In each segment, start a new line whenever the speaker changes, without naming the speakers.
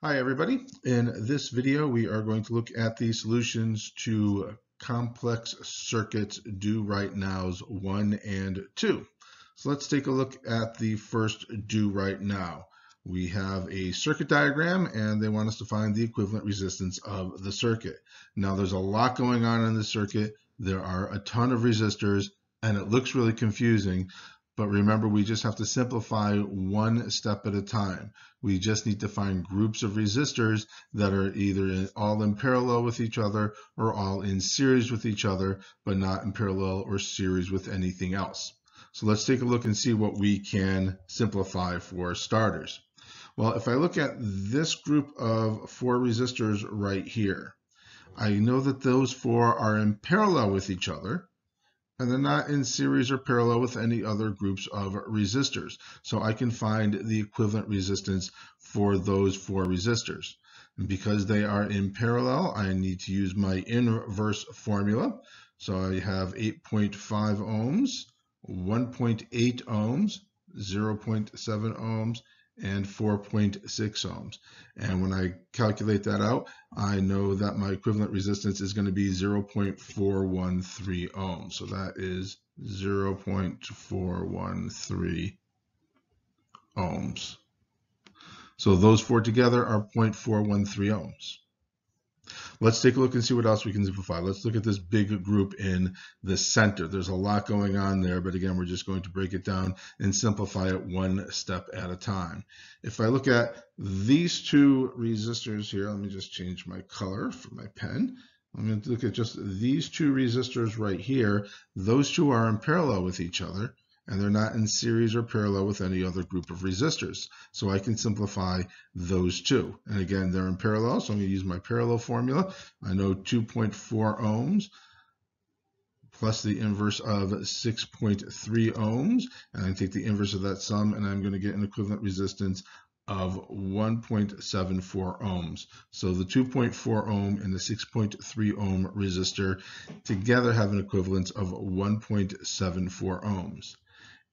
Hi everybody. In this video we are going to look at the solutions to complex circuits do right nows 1 and 2. So let's take a look at the first do right now. We have a circuit diagram and they want us to find the equivalent resistance of the circuit. Now there's a lot going on in the circuit. There are a ton of resistors and it looks really confusing. But remember, we just have to simplify one step at a time. We just need to find groups of resistors that are either all in parallel with each other or all in series with each other, but not in parallel or series with anything else. So let's take a look and see what we can simplify for starters. Well, if I look at this group of 4 resistors right here, I know that those 4 are in parallel with each other, and they're not in series or parallel with any other groups of resistors. So I can find the equivalent resistance for those 4 resistors. And because they are in parallel, I need to use my inverse formula. So I have 8.5 ohms, 1.8 ohms, 0.7 ohms, and 4.6 ohms. And when I calculate that out, I know that my equivalent resistance is going to be 0.413 ohms. So that is 0.413 ohms. So those 4 together are 0.413 ohms. Let's take a look and see what else we can simplify. Let's look at this big group in the center. There's a lot going on there, but again, we're just going to break it down and simplify it one step at a time. If I look at these 2 resistors here, let me just change my color for my pen. I'm going to look at just these 2 resistors right here. Those 2 are in parallel with each other, and they're not in series or parallel with any other group of resistors. So I can simplify those 2. And again, they're in parallel, so I'm going to use my parallel formula. I know 2.4 ohms plus the inverse of 6.3 ohms, and I take the inverse of that sum, and I'm going to get an equivalent resistance of 1.74 ohms. So the 2.4 ohm and the 6.3 ohm resistor together have an equivalence of 1.74 ohms.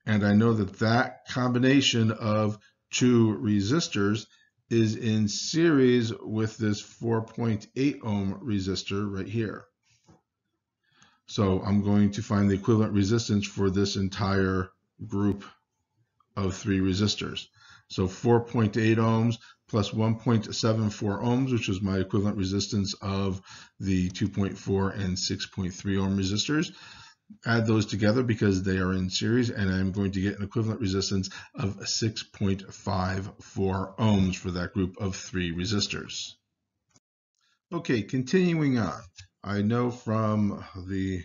And I know that that combination of 2 resistors is in series with this 4.8 ohm resistor right here. So I'm going to find the equivalent resistance for this entire group of 3 resistors. So 4.8 ohms plus 1.74 ohms, which is my equivalent resistance of the 2.4 and 6.3 ohm resistors. Add those together because they are in series, and I'm going to get an equivalent resistance of 6.54 ohms for that group of 3 resistors. Okay, continuing on. I know from the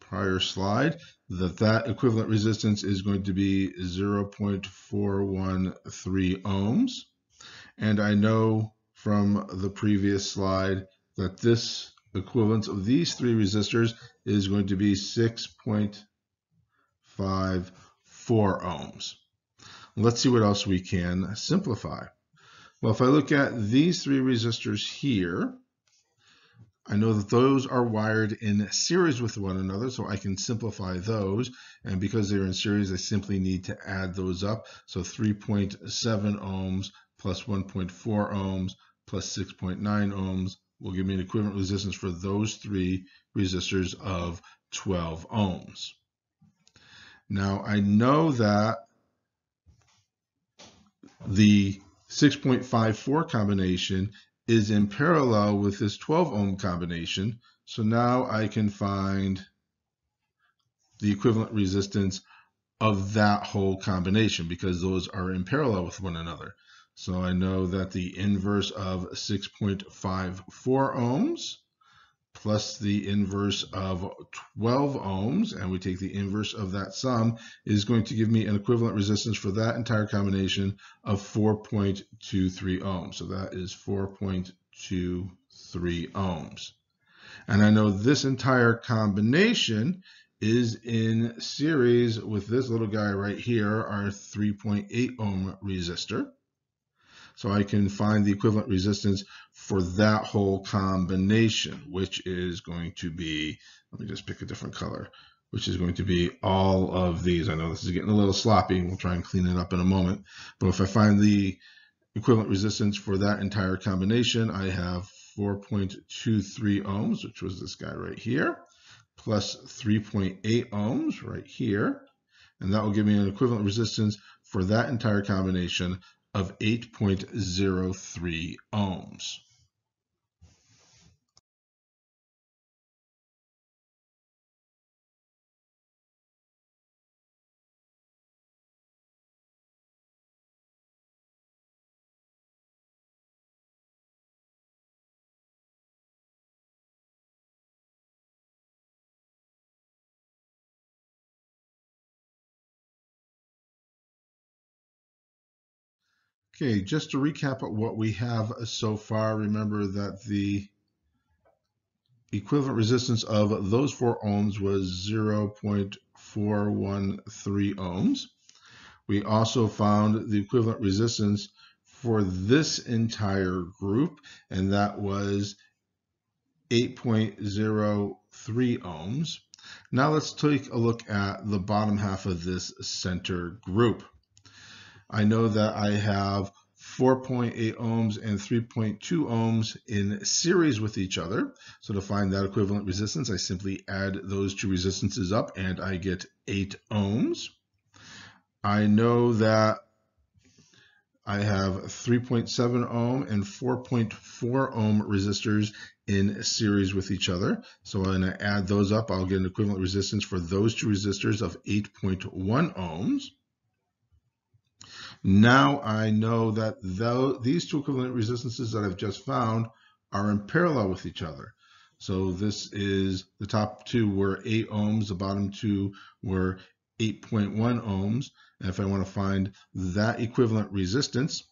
prior slide that that equivalent resistance is going to be 0.413 ohms. And I know from the previous slide that this equivalence of these 3 resistors is going to be 6.54 ohms. Let's see what else we can simplify. Well, if I look at these 3 resistors here, I know that those are wired in series with one another, so I can simplify those. And because they're in series, I simply need to add those up. So 3.7 ohms plus 1.4 ohms plus 6.9 ohms will give me an equivalent resistance for those 3 resistors of 12 ohms. Now I know that the 6.54 combination is in parallel with this 12 ohm combination. So now I can find the equivalent resistance of that whole combination because those are in parallel with one another. So I know that the inverse of 6.54 ohms plus the inverse of 12 ohms, and we take the inverse of that sum, is going to give me an equivalent resistance for that entire combination of 4.23 ohms. So that is 4.23 ohms. And I know this entire combination is in series with this little guy right here, our 3.8 ohm resistor. So I can find the equivalent resistance for that whole combination, which is going to be, let me just pick a different color, which is going to be all of these. I know this is getting a little sloppy. We'll try and clean it up in a moment. But if I find the equivalent resistance for that entire combination, I have 4.23 ohms, which was this guy right here, plus 3.8 ohms right here. And that will give me an equivalent resistance for that entire combination of 8.03 ohms. Okay, just to recap what we have so far, remember that the equivalent resistance of those 4 ohms was 0.413 ohms. We also found the equivalent resistance for this entire group, and that was 8.03 ohms. Now let's take a look at the bottom half of this center group. I know that I have 4.8 ohms and 3.2 ohms in series with each other. So to find that equivalent resistance, I simply add those two resistances up and I get 8 ohms. I know that I have 3.7 ohm and 4.4 ohm resistors in series with each other. So when I add those up, I'll get an equivalent resistance for those two resistors of 8.1 ohms. Now I know that these two equivalent resistances that I've just found are in parallel with each other. So this is, the top two were 8 ohms, the bottom two were 8.1 ohms. And if I want to find that equivalent resistance,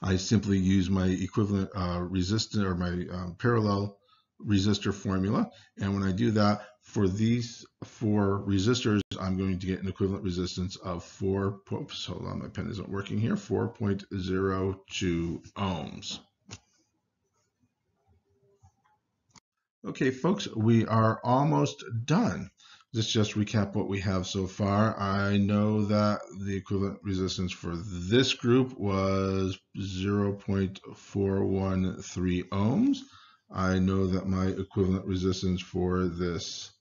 I simply use my equivalent resistor or my parallel resistor formula. And when I do that, for these 4 resistors, I'm going to get an equivalent resistance of 4, oops, hold on, my pen isn't working here, 4.02 ohms. Okay, folks, we are almost done. Let's just recap what we have so far. I know that the equivalent resistance for this group was 0.413 ohms. I know that my equivalent resistance for this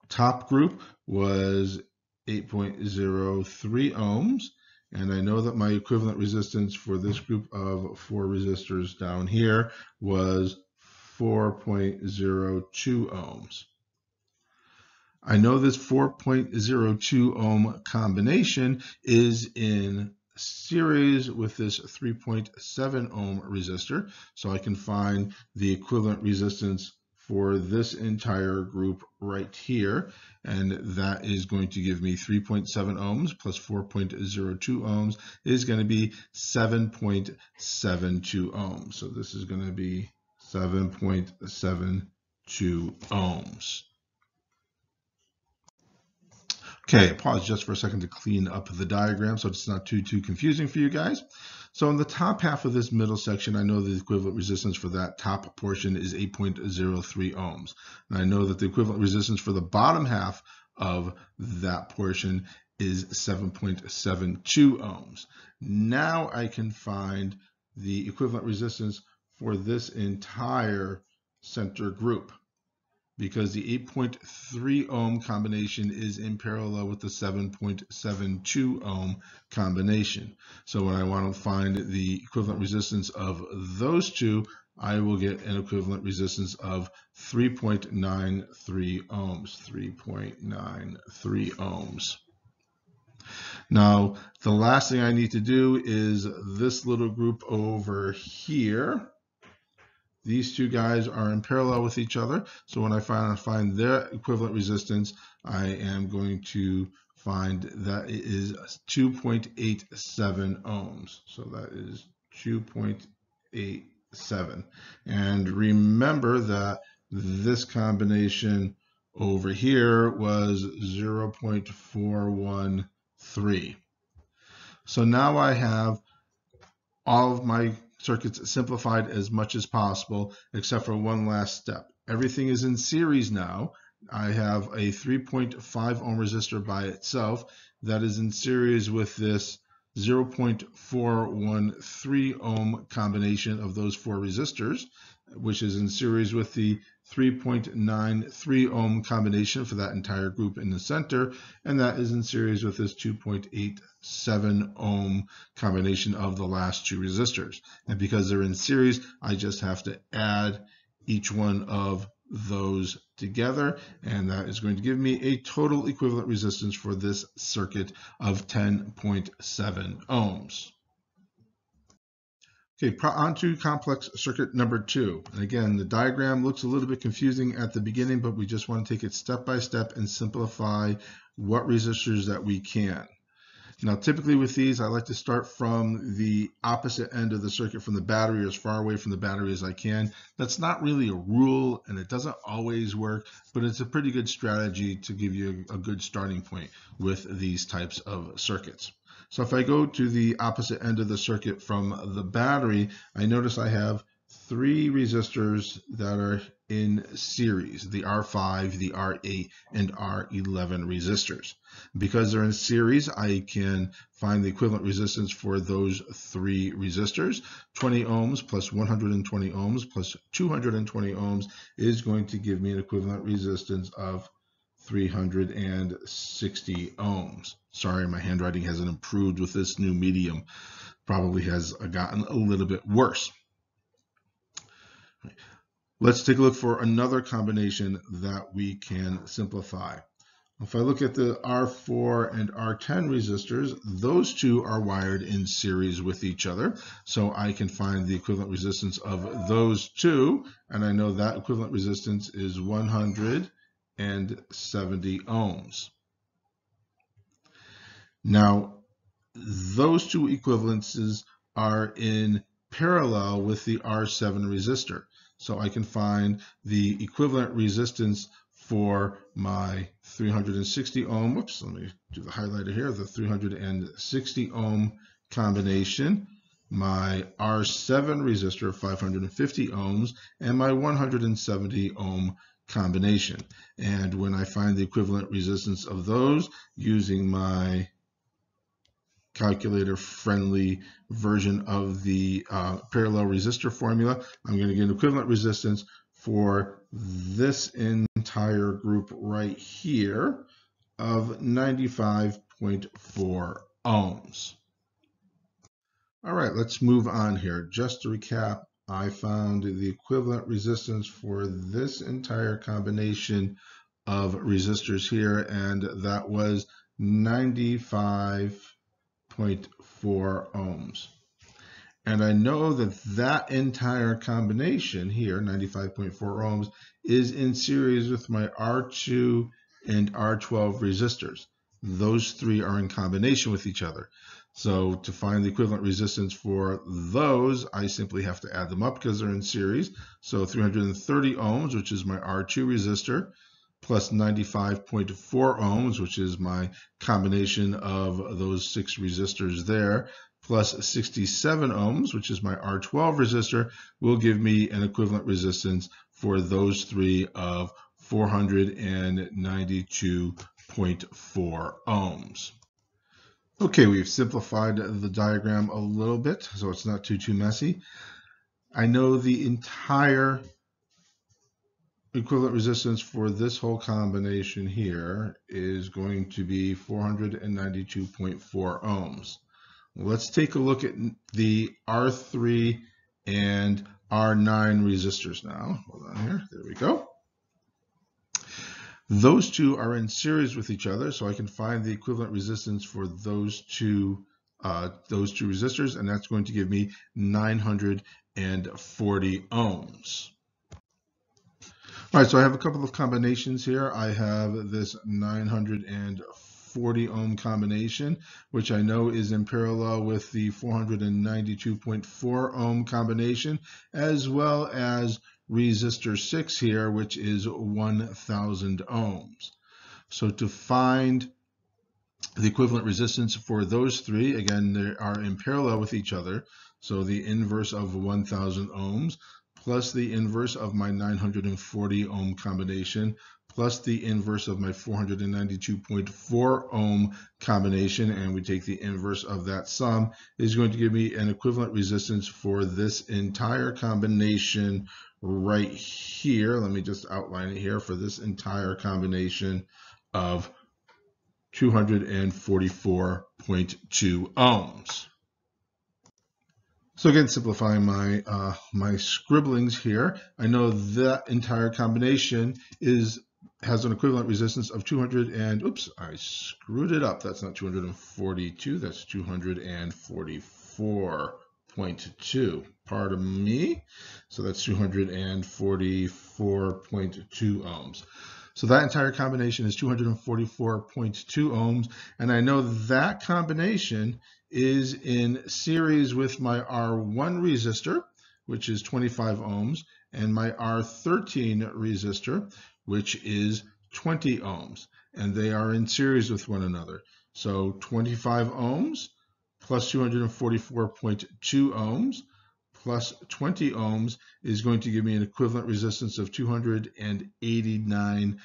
top group was 8.03 ohms. And I know that my equivalent resistance for this group of 4 resistors down here was 4.02 ohms. I know this 4.02 ohm combination is in series with this 3.7 ohm resistor, so I can find the equivalent resistance for this entire group right here, and that is going to give me 3.7 ohms plus 4.02 ohms is going to be 7.72 ohms. So this is going to be 7.72 ohms. Okay, pause just for a second to clean up the diagram so it's not too confusing for you guys. So in the top half of this middle section, I know the equivalent resistance for that top portion is 8.03 ohms. And I know that the equivalent resistance for the bottom half of that portion is 7.72 ohms. Now I can find the equivalent resistance for this entire center group, because the 8.3 ohm combination is in parallel with the 7.72 ohm combination. So when I want to find the equivalent resistance of those two, I will get an equivalent resistance of 3.93 ohms, 3.93 ohms. Now, the last thing I need to do is this little group over here. These two guys are in parallel with each other. So when I find their equivalent resistance, I am going to find that it is 2.87 ohms. So that is 2.87. And remember that this combination over here was 0.413. So now I have all of my circuits simplified as much as possible, except for one last step. Everything is in series now. I have a 3.5 ohm resistor by itself that is in series with this 0.413 ohm combination of those four resistors, which is in series with the 3.93 ohm combination for that entire group in the center, and that is in series with this 2.87 ohm combination of the last two resistors. And because they're in series, I just have to add each one of those together, and that is going to give me a total equivalent resistance for this circuit of 10.7 ohms. Okay, on to complex circuit number 2. And again, the diagram looks a little bit confusing at the beginning, but we just want to take it step by step and simplify what resistors that we can. Now, typically with these, I like to start from the opposite end of the circuit, from the battery, as far away from the battery as I can. That's not really a rule, and it doesn't always work, but it's a pretty good strategy to give you a good starting point with these types of circuits. So if I go to the opposite end of the circuit from the battery, I notice I have three resistors that are in series, the R5, the R8, and R11 resistors. Because they're in series, I can find the equivalent resistance for those three resistors. 20 ohms plus 120 ohms plus 220 ohms is going to give me an equivalent resistance of 360 ohms. Sorry, my handwriting hasn't improved with this new medium. Probably has gotten a little bit worse. Let's take a look for another combination that we can simplify. If I look at the R4 and R10 resistors, those two are wired in series with each other. So I can find the equivalent resistance of those two, and I know that equivalent resistance is 170 ohms. Now, those two equivalences are in parallel with the R7 resistor. So I can find the equivalent resistance for my 360 ohm, whoops, let me do the highlighter here, the 360 ohm combination, my R7 resistor of 550 ohms, and my 170 ohm combination. And when I find the equivalent resistance of those using my calculator-friendly version of the parallel resistor formula, I'm going to get an equivalent resistance for this entire group right here of 95.4 ohms. All right, let's move on here. Just to recap, I found the equivalent resistance for this entire combination of resistors here, and that was 95.4 ohms. And I know that that entire combination here, 95.4 ohms, is in series with my R2 and R12 resistors. Those three are in combination with each other. So to find the equivalent resistance for those, I simply have to add them up because they're in series. So 330 ohms, which is my R2 resistor, plus 95.4 ohms, which is my combination of those six resistors there, plus 67 ohms, which is my R12 resistor, will give me an equivalent resistance for those three of 492.4 ohms. Okay, we've simplified the diagram a little bit, so it's not too messy. I know the entire equivalent resistance for this whole combination here is going to be 492.4 ohms. Let's take a look at the R3 and R9 resistors now. Hold on here. There we go. Those two are in series with each other, so I can find the equivalent resistance for those two resistors, and that's going to give me 940 ohms. All right, so I have a couple of combinations here. I have this 940 ohm combination, which I know is in parallel with the 492.4 ohm combination, as well as resistor 6 here, which is 1000 ohms. So to find the equivalent resistance for those three, again, they are in parallel with each other. So the inverse of 1000 ohms plus the inverse of my 940 ohm combination, plus the inverse of my 492.4 ohm combination, and we take the inverse of that sum, is going to give me an equivalent resistance for this entire combination right here. Let me just outline it here. For this entire combination of 244.2 ohms. So again, simplifying my scribblings here, I know that entire combination has an equivalent resistance of 200 and, oops, I screwed it up. That's not 242, that's 244.2. Pardon me. So that's 244.2 ohms. So that entire combination is 244.2 ohms, and I know that combination is in series with my R1 resistor, which is 25 ohms, and my R13 resistor, which is 20 ohms, and they are in series with one another. So 25 ohms plus 244.2 ohms plus 20 ohms is going to give me an equivalent resistance of 289.2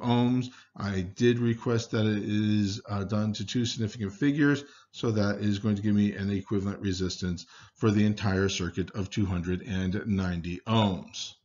ohms. I did request that it is done to two significant figures, so that is going to give me an equivalent resistance for the entire circuit of 290 ohms.